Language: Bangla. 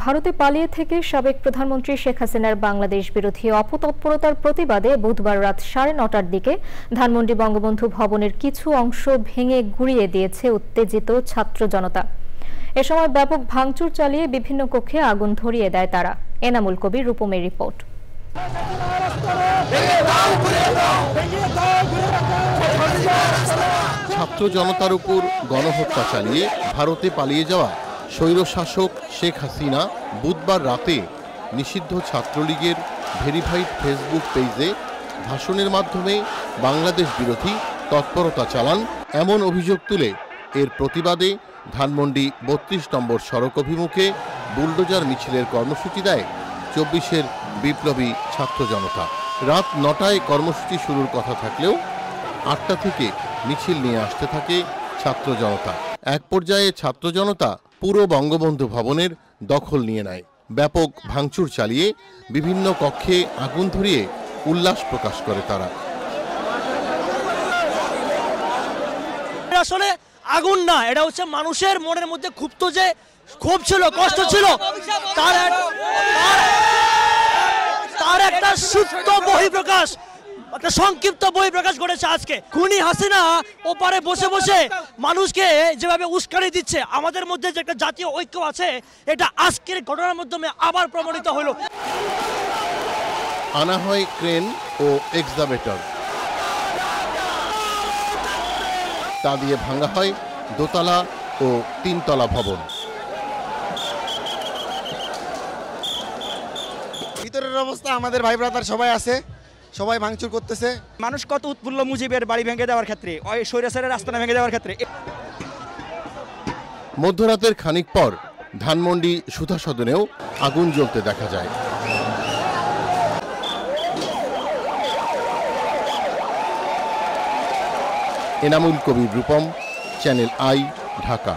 ভারতে পালিয়ে থেকে সাবেক প্রধানমন্ত্রী শেখ হাসিনার বাংলাদেশ বিরোধী অপতৎপরতার প্রতিবাদে বুধবার রাত 9:30টার দিকে ধানমন্ডি বঙ্গবন্ধু ভবনের কিছু অংশ ভেঙে গুঁড়িয়ে দিয়েছে উত্তেজিত ছাত্র জনতা। এ সময় ব্যাপক ভাঙচুর চালিয়ে বিভিন্ন কক্ষে আগুন ধরিয়ে দেয় তারা। এনামুল কবির, রূপমের রিপোর্ট। ছাত্র জনতার উপর গণহত্যা চালিয়ে ভারতে পালিয়ে যাওয়া স্বৈরশাসক শেখ হাসিনা বুধবার রাতে নিষিদ্ধ ছাত্রলীগের ভেরিফাইড ফেসবুক পেজে ভাষণের মাধ্যমে বাংলাদেশ বিরোধী তৎপরতা চালান এমন অভিযোগ তুলে এর প্রতিবাদে ধানমন্ডি ৩২ নম্বর সড়ক অভিমুখে বুলডোজার মিছিলের কর্মসূচি দেয় ২৪-এর বিপ্লবী ছাত্র জনতা। রাত ৯টায় কর্মসূচি শুরুর কথা থাকলেও ৮টা থেকে মিছিল নিয়ে আসতে থাকে ছাত্র জনতা। এক পর্যায়ে ছাত্র জনতা পুরো বঙ্গবন্ধু ভবনের দখল নিয়ে নেয়। ব্যাপক ভাঙচুর চালিয়ে বিভিন্ন কক্ষে আগুন ধরিয়ে উল্লাস প্রকাশ করে তারা। আসলে আগুন না, এটা হচ্ছে মানুষের মনের মধ্যে ক্ষোভ ছিল, কষ্ট ছিল, তার একটা সুপ্ত বহিঃপ্রকাশ, একটা সংক্ষিপ্ত বহিঃপ্রকাশ ঘটেছে আজকে। খুনি হাসিনা ওপারে বসে বসে মানুষকে যেভাবে উস্কানি দিচ্ছে, আমাদের মধ্যে যে একটা জাতীয় ঐক্য আছে, এটা আজকের ঘটনার মাধ্যমে আবার প্রমাণিত হলো। আনা হয় ক্রেন ও এক্সকাভেটর, তা দিয়ে ভাঙা হয় দোতলা ও 3তলা ভবন। ভিতরের অবস্থা আমাদের ভাই ব্রাদার সবাই আছে, সবাই ভাঙচুর করতেছে। মানুষ কত উৎফুল্ল মুজিবের বাড়ি ভেঙে দেওয়ার ক্ষেত্রে, ওই স্বৈরাচারের আস্তানা ভেঙে দেওয়ার ক্ষেত্রে। মধ্যরাতের খানিক পর ধানমন্ডি সুধা সদনেও আগুন জ্বলতে দেখা যায়। Enamul Kabir, Rupam, channel I, Dhaka.